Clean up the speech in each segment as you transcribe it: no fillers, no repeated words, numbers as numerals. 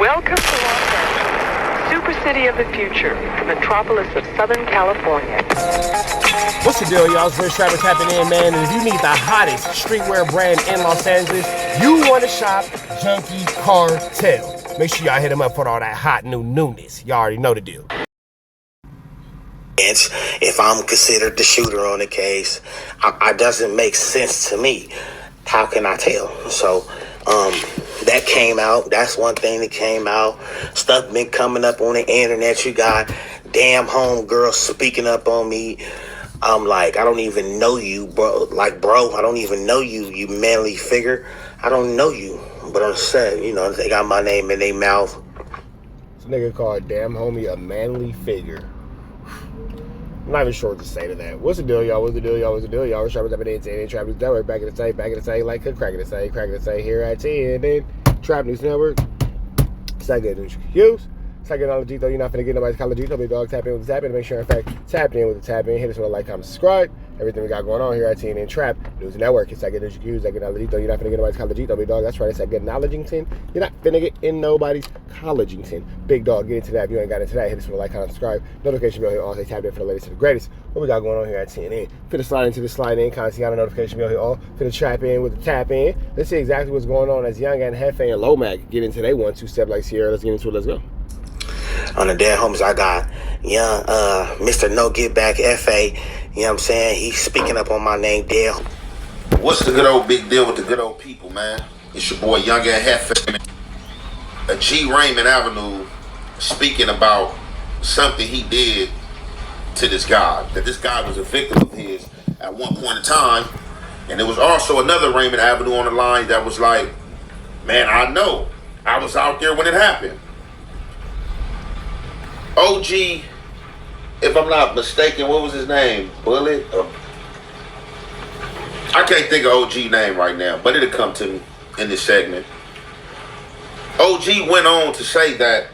Welcome to Los Angeles, super city of the future, the metropolis of Southern California. What's the deal, y'all? It's Rich Travis tapping in, man. And if you need the hottest streetwear brand in Los Angeles, you want to shop Junkie Cartel. Make sure y'all hit them up for all that hot new newness. Y'all already know the deal. If I'm considered the shooter on the case, it doesn't make sense to me. How can I tell? So, that came out. That's one thing that came out. Stuff been coming up on the internet. You got damn homegirls speaking up on me. I'm like, I don't even know you, bro. Like, bro, I don't even know you, you manly figure. I don't know you. But I'm saying, you know, they got my name in their mouth. This nigga called damn homie a manly figure. I'm not even sure what to say to that. What's the deal, y'all? What's the deal, y'all? What's the deal, y'all? We're Travis up at 10 Travis Network. Back in the same, like a crack in the same here at 10. Then Trap News Network. It's not good news. Use. It's not good knowledge, though. You're not finna get nobody's college, though. Big dog, tap in with the tap in. Make sure, in fact, tap in with the tap in. Hit us with a like, comment, subscribe. Everything we got going on here at TNN Trap News Network. It's that good news. Use that good knowledge, though. You're not finna get nobody's college, though. Big dog, that's right. It's that good knowledgeington. You're not finna get in nobody's collegeington. Big dog, get into that. If you ain't got into that, hit us with a like, comment, subscribe. Notification bell here. All say tap in for the latest and the greatest. What we got going on here at TNN? Finna slide into the slide in. Constantly on the notification bell here. All finna trap in with the tap in. Let's see exactly what's going on as Young and Hefe and Lomac get into their 1-2 step like Sierra. Let's get into it. Let's go. On the dead homies, I got young Mr. No Get Back FA. You know what I'm saying? He's speaking up on my name, Dale. What's the good old big deal with the good old people, man? It's your boy Young and Hefe. A G Raymond Avenue speaking about something he did to this guy. That this guy was a victim of his at one point in time. And there was also another Raymond Avenue on the line that was like, man, I know. I was out there when it happened. OG, if I'm not mistaken, what was his name? Bullet? I can't think of OG name right now, but it'll come to me in this segment. OG went on to say that,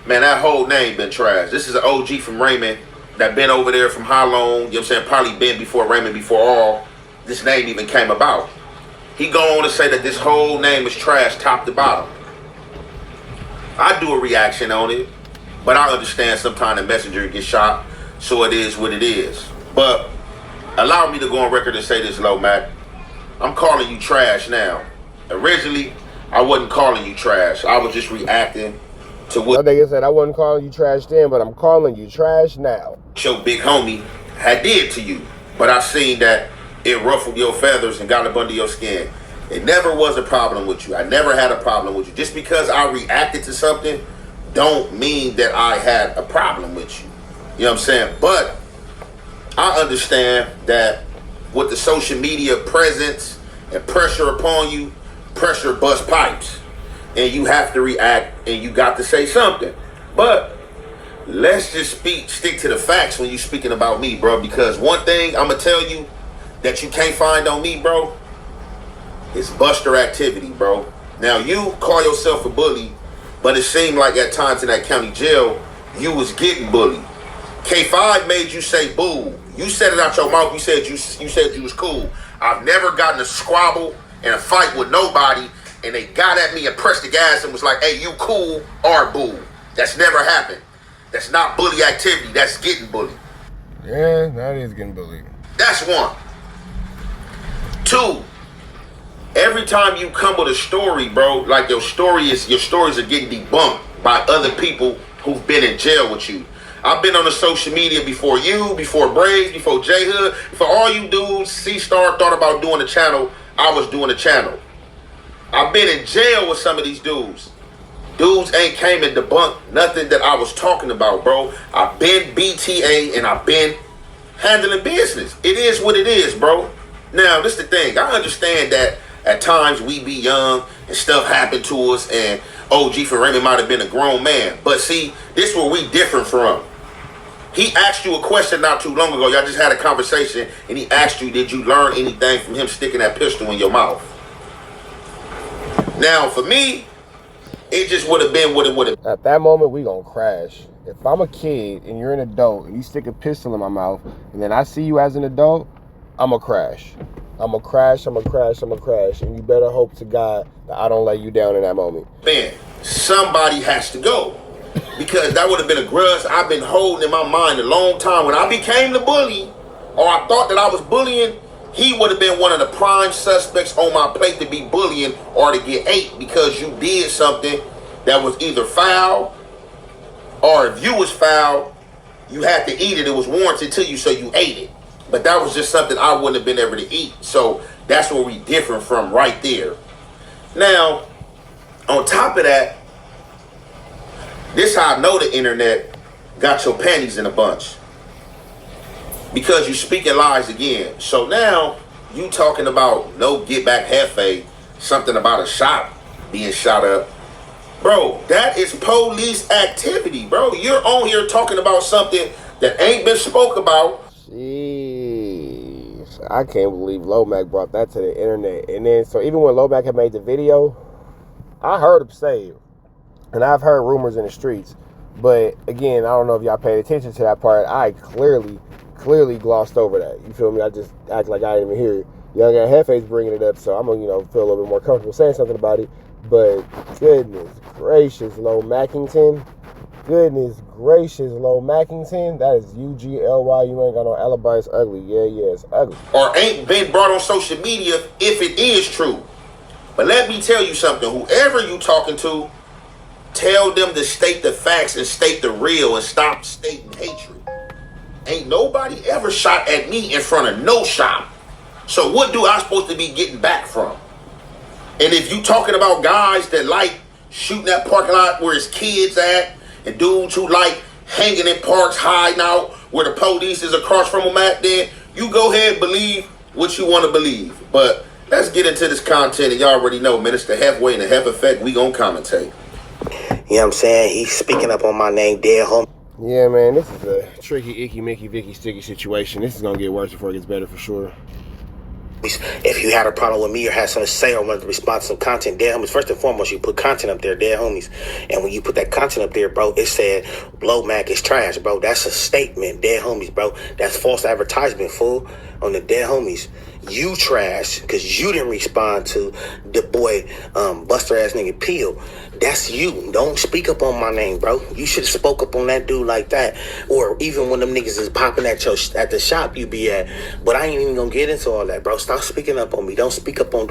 man, that whole name been trash. This is an OG from Raymond that been over there from how long, you know what I'm saying, probably been before Raymond, before all this name even came about. He go on to say that this whole name is trash top to bottom. I do a reaction on it. But I understand sometimes the messenger gets shot, so it is what it is. But allow me to go on record and say this, Lomac. I'm calling you trash now. Originally, I wasn't calling you trash. I was just reacting to what I think I said I wasn't calling you trash then, but I'm calling you trash now. your big homie had did to you. But I seen that it ruffled your feathers and got up under your skin. It never was a problem with you. I never had a problem with you. Just because I reacted to something don't mean that I had a problem with you. You know what I'm saying? But I understand that with the social media presence and pressure upon you, pressure bust pipes. And you have to react and you got to say something. But let's just stick to the facts when you're speaking about me, bro. Because one thing I'm going to tell you that you can't find on me, bro, is buster activity, bro. Now, you call yourself a bully, but it seemed like at times in that county jail, you was getting bullied. K5 made you say boo. You said it out your mouth. You said you was cool. I've never gotten a squabble and a fight with nobody, and they got at me and pressed the gas and was like, hey, you cool or boo. That's never happened. That's not bully activity. That's getting bullied. Yeah, that is getting bullied. That's one. Two. Every time you come with a story, bro, like your stories are getting debunked by other people who've been in jail with you. I've been on the social media before you, before Braves, before J Hood, before all you dudes. C-Star thought about doing a channel. I was doing a channel. I've been in jail with some of these dudes. Dudes ain't came and debunked nothing that I was talking about, bro. I've been BTA and I've been handling business. It is what it is, bro. Now, this is the thing. I understand that at times we be young and stuff happen to us, and OG for Raymond might have been a grown man. But see, this is where we different from. He asked you a question not too long ago. Y'all just had a conversation, and he asked you, did you learn anything from him sticking that pistol in your mouth? Now, for me, it just would have been what it would have been. At that moment, we gonna crash. If I'm a kid and you're an adult and you stick a pistol in my mouth, and then I see you as an adult, I'm going to crash. I'm going to crash. And you better hope to God that I don't lay you down in that moment. Man, somebody has to go. Because that would have been a grudge I've been holding in my mind a long time. When I became the bully, or I thought that I was bullying, he would have been one of the prime suspects on my plate to be bullying or to get ate because you did something that was either foul, or if you was foul, you had to eat it. It was warranted to you, so you ate it. But that was just something I wouldn't have been able to eat. So that's where we different from right there. Now, on top of that, this how I know the internet got your panties in a bunch. Because you speaking lies again. So now you talking about no get back Hefe, something about a shop being shot up. Bro, that is police activity, bro. You're on here talking about something that ain't been spoke about. Jeez. I can't believe Lomac brought that to the internet. And then, so even when Lomac had made the video, I heard him say it. And I've heard rumors in the streets. But again, I don't know if y'all paid attention to that part. I clearly glossed over that. You feel me? I just act like I didn't even hear it. Young guy Hefe's bringing it up, so I'm going to, feel a little bit more comfortable saying something about it. But goodness gracious, Lomackington. Goodness gracious, Lomackington. That is U-G-L-Y. You ain't got no alibi. It's ugly. Yeah, it's ugly. Or ain't been brought on social media if it is true. But let me tell you something. Whoever you talking to, tell them to state the facts and state the real and stop stating hatred. Ain't nobody ever shot at me in front of no shop. So what do I supposed to be getting back from? And if you talking about guys that like shooting that parking lot where his kids at, and dudes who like hanging in parks, hiding out where the police is across from them at, then you go ahead and believe what you want to believe. But let's get into this content, and y'all already know, man, it's the Halfway and the Half Effect. We gonna commentate. You know what I'm saying? He's speaking up on my name, dead homie. Yeah, man, this is a tricky, icky, Mickey, Vicky, sticky situation. This is going to get worse before it gets better for sure. If you had a problem with me or had something to say or wanted to respond to some content, dead homies, first and foremost, you put content up there, dead homies. And when you put that content up there, bro, it said Lomac is trash, bro. That's a statement, dead homies, bro. That's false advertisement, fool, on the dead homies. You trash because you didn't respond to the boy buster ass nigga Peel. That's you. Don't speak up on my name, bro. You should have spoke up on that dude like that. Or even when them niggas is popping at the shop you be at. But I ain't even gonna get into all that, bro. Stop speaking up on me. Don't speak up on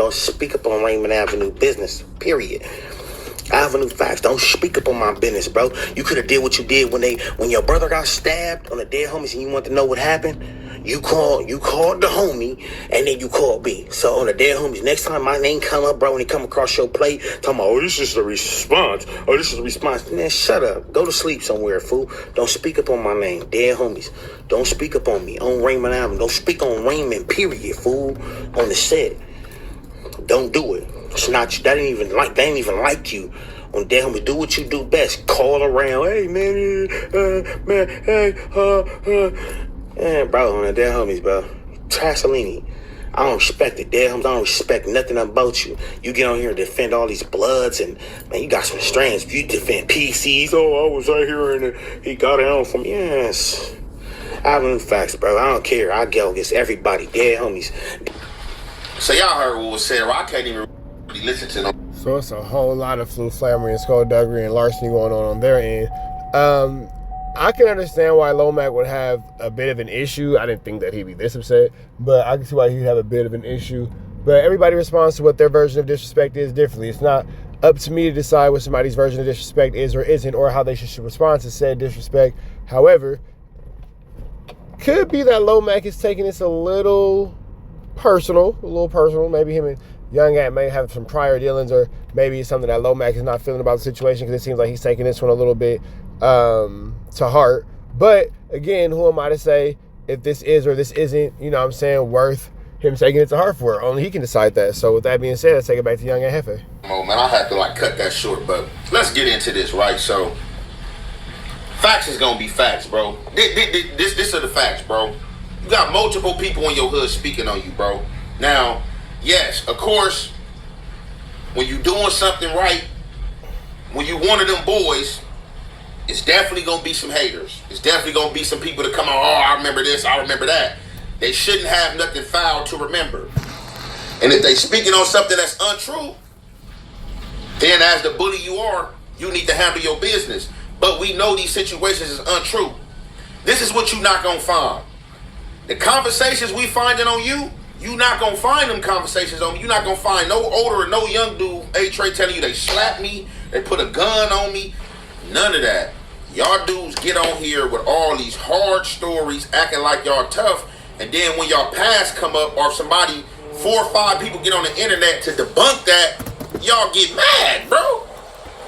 Raymond Avenue business. Period. Avenue facts. Don't speak up on my business, bro. You could have did what you did when your brother got stabbed on the dead homies and you want to know what happened. You called the homie, and then you called me. So on the dead homies, next time my name come up, bro, when it come across your plate, talking about, this is a response. Man, shut up. Go to sleep somewhere, fool. Don't speak up on my name. Dead homies. Don't speak up on me. On Raymond Avenue. Don't speak on Raymond, period, fool. On the set. Don't do it. It's not you. They ain't even like you. On dead homies, do what you do best. Call around. Hey, man. Man, bro, on the dead homies, bro. Trassolini. I don't respect the dead homies. I don't respect nothing about you. You get on here and defend all these bloods, and man, you got some strands. If you defend PCs, I was right here and he got it on from me. Yes. I have facts, bro. I don't care. I go against everybody. Dead homies. So y'all heard what was said. I can't even really listen to them. So it's a whole lot of flu flammery and skullduggery and larceny going on their end. I can understand why Lomac would have a bit of an issue. I didn't think that he'd be this upset, but I can see why he'd have a bit of an issue. But everybody responds to what their version of disrespect is differently. It's not up to me to decide what somebody's version of disrespect is or isn't, or how they should respond to said disrespect. However, could be that Lomac is taking this a little personal. Maybe him and Young At may have some prior dealings, or maybe it's something that Lomac is not feeling about the situation, because it seems like he's taking this one a little bit to heart. But again, who am I to say if this is or this isn't, worth him taking it to heart for? Only he can decide that. So with that being said, let's take it back to Young and Hefe. Oh man, I have to cut that short, but let's get into this, right? So facts is gonna be facts, bro. This are the facts, bro. You got multiple people in your hood speaking on you, bro. Now, yes, of course, when you doing something right, when you one of them boys, it's definitely gonna be some haters. It's definitely gonna be some people that come out, I remember this, I remember that. they shouldn't have nothing foul to remember. And if they speaking on something that's untrue, then as the bully you are, you need to handle your business. But we know these situations is untrue. This is what you not gonna find. The conversations we finding on you not gonna find them conversations on me. You not gonna find no older or no young dude, A-Trey, telling you they slapped me, they put a gun on me. None of that. Y'all dudes get on here with all these hard stories, acting like y'all tough, and then when y'all past come up, or somebody, 4 or 5 people get on the internet to debunk that, y'all get mad, bro.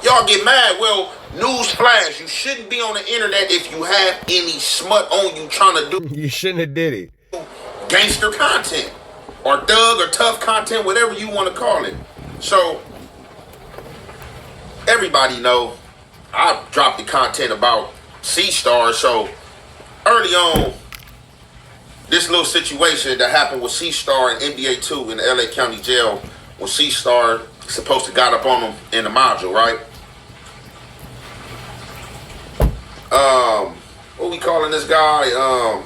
Y'all get mad. Well, news flash, you shouldn't be on the internet if you have any smut on you trying to do You shouldn't have did it. gangster content or thug or tough content, whatever you want to call it. So everybody know I dropped the content about C-Star. So early on, this little situation that happened with C-Star and NBA 2 in the LA County Jail, when C-Star supposed to got up on him in the module, right? What we calling this guy?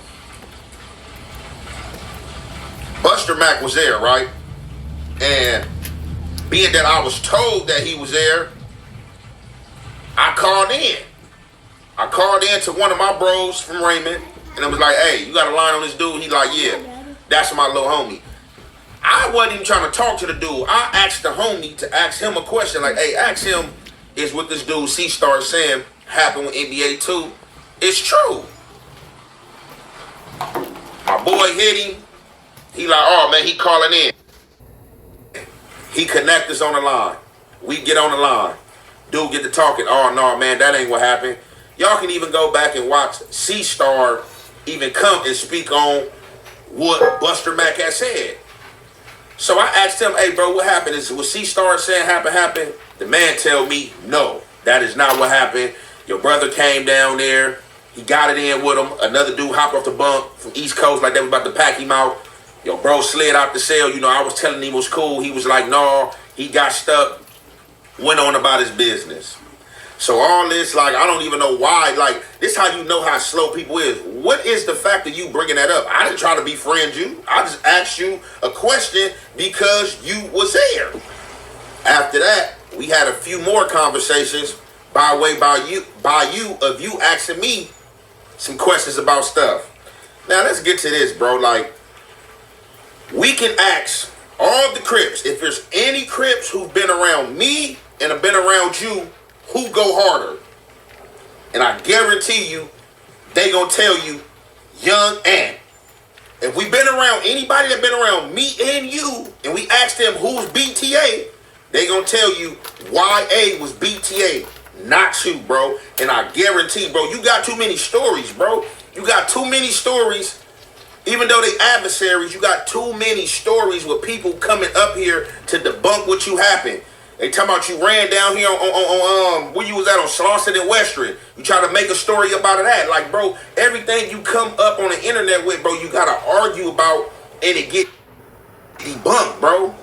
Buster Mac was there, right? And being that I was told that he was there, I called in. I called in to one of my bros from Raymond, and I was like, hey, you got a line on this dude? He like, yeah, that's my little homie. I wasn't even trying to talk to the dude. I asked the homie to ask him a question, like, hey, ask him, is what this dude C-Star saying happened with NBA 2? It's true. My boy hit him. He like, oh man, he calling in. He connect us on the line. We get on the line. Dude get to talking. Oh no, man, that ain't what happened. Y'all can even go back and watch C-Star even come and speak on what Buster Mac had said. So I asked him, hey bro, what happened? Is what C-Star saying happened? The man tell me, no, that is not what happened. Your brother came down there. He got it in with him. Another dude hopped off the bunk from East Coast like they was about to pack him out. Yo, bro slid out the cell. You know, I was telling him he was cool. He was like, no, he got stuck. Went on about his business. So all this, like, I don't even know why. Like, this how you know how slow people is. What is the fact of you bringing that up? I didn't try to befriend you. I just asked you a question because you was there. After that, we had a few more conversations by you of you asking me some questions about stuff. Now, let's get to this, bro. Like, we can ask all the Crips, if there's any Crips who've been around me and have been around you, who go harder? And I guarantee you, they gonna tell you, Young Ant. If we've been around anybody that been around me and you, and we ask them who's BTA, they gonna tell you YA was BTA, not you, bro. And I guarantee, bro, you got too many stories, bro. You got too many stories. Even though they adversaries, you got too many stories with people coming up here to debunk what you happened. They talking about you ran down here on where you was at on Slauson and Western. You try to make a story about that. Like, bro, everything you come up on the internet with, bro, you gotta argue about and it get debunked, bro.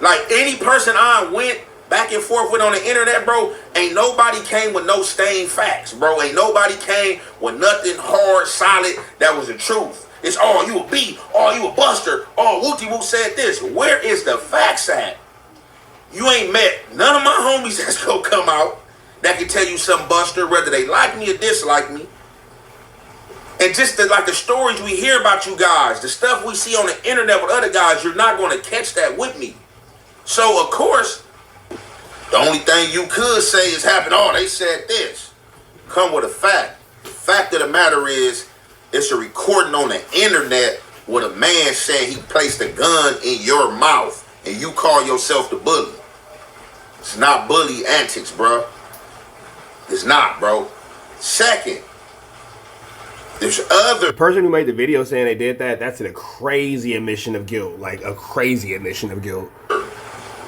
Like, any person I went back and forth with on the internet, bro, ain't nobody came with no stained facts, bro. Ain't nobody came with nothing hard, solid that was the truth. It's, oh, you a B, oh, you a Buster, oh, Wooty-Woo said this. Where is the facts at? You ain't met none of my homies that's gonna come out that can tell you some Buster, whether they like me or dislike me. And just like the stories we hear about you guys, the stuff we see on the internet with other guys, you're not gonna catch that with me. So, of course, the only thing you could say is happen, oh, they said this. Come with a fact. The fact of the matter is, it's a recording on the internet with a man saying he placed a gun in your mouth and you call yourself the bully. It's not bully antics, bro. It's not, bro. Second, there's other... The person who made the video saying they did that, that's a crazy admission of guilt. Like, a crazy admission of guilt.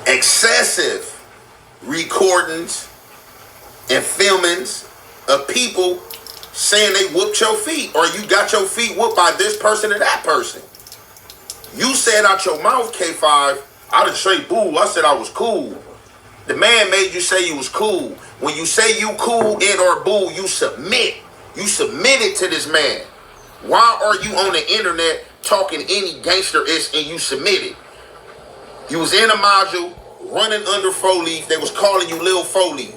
Excessive recordings and filmings of people saying they whooped your feet or you got your feet whooped by this person or that person. You said out your mouth, K5, I didn't say boo, I said I was cool. The man made you say you was cool. When you say you cool and or boo, you submit. You submitted to this man. Why are you on the internet talking any gangster-ish and you submitted. You was in a module, running under 4-Leaf. They was calling you Lil 4-Leaf.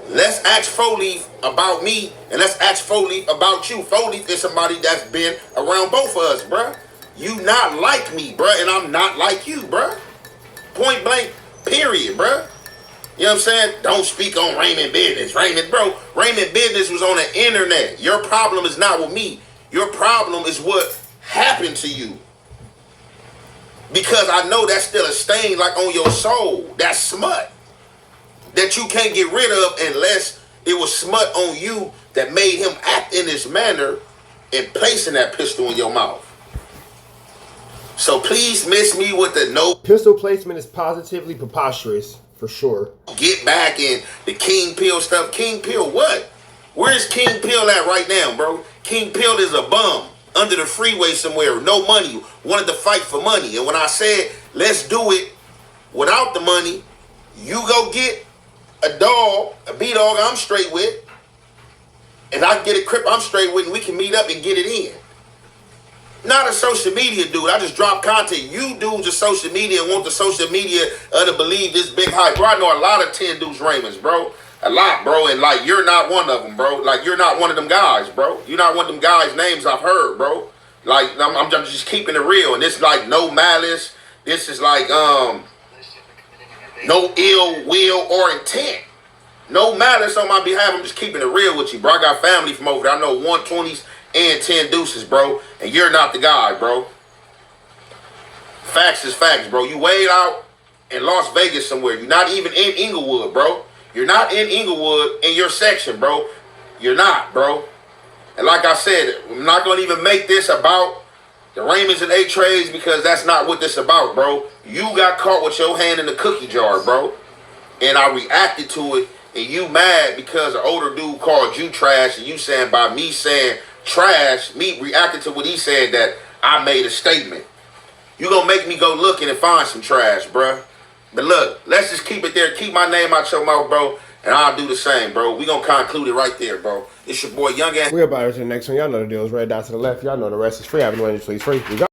Let's ask 4-Leaf about me, and let's ask 4-Leaf about you. 4-Leaf is somebody that's been around both of us, bruh. You not like me, bruh, and I'm not like you, bruh. Point blank, period, bruh. You know what I'm saying? Don't speak on Raymond business. Raymond business was on the internet. Your problem is not with me. Your problem is what happened to you. Because I know that's still a stain like on your soul. That's smut that you can't get rid of unless it was smut on you that made him act in this manner and placing that pistol in your mouth. So please miss me with the no. Pistol placement is positively preposterous, for sure. Get back in the King Pill stuff. King Pill what? Where's King Pill at right now, bro? King Pill is a bum under the freeway somewhere. No money. Wanted to fight for money. And when I said, let's do it without the money, you go get a dog, a B-dog I'm straight with, and I get a Crip I'm straight with, and we can meet up and get it in. Not a social media dude. I just drop content. You dudes are social media and want the social media to believe this big hype. Bro, I know a lot of 10 dudes Raymonds, bro. A lot, bro. And like, you're not one of them, bro. Like, you're not one of them guys, bro. You're not one of them guys' names I've heard, bro. Like, I'm just keeping it real. And it's like no malice. This is like, no ill will or intent. No malice on my behalf. I'm just keeping it real with you, bro. I got family from over there. I know 120s and 10 deuces, bro. And you're not the guy, bro. Facts is facts, bro. You way out in Las Vegas somewhere. You're not even in Inglewood, bro. You're not in Inglewood in your section, bro. You're not, bro. And like I said, I'm not going to even make this about the Raymonds and A-Trays because that's not what this about, bro. You got caught with your hand in the cookie jar, bro. And I reacted to it. And you mad because an older dude called you trash. And you saying by me saying trash, me reacting to what he said that I made a statement. You gonna make me go looking and find some trash, bruh. But look, let's just keep it there. Keep my name out your mouth, bro. And I'll do the same, bro. We gonna conclude it right there, bro. It's your boy, Young Ass. We're about to the next one. Y'all know the deal is right down to the left. Y'all know the rest is free. I've been waiting to please free. We go.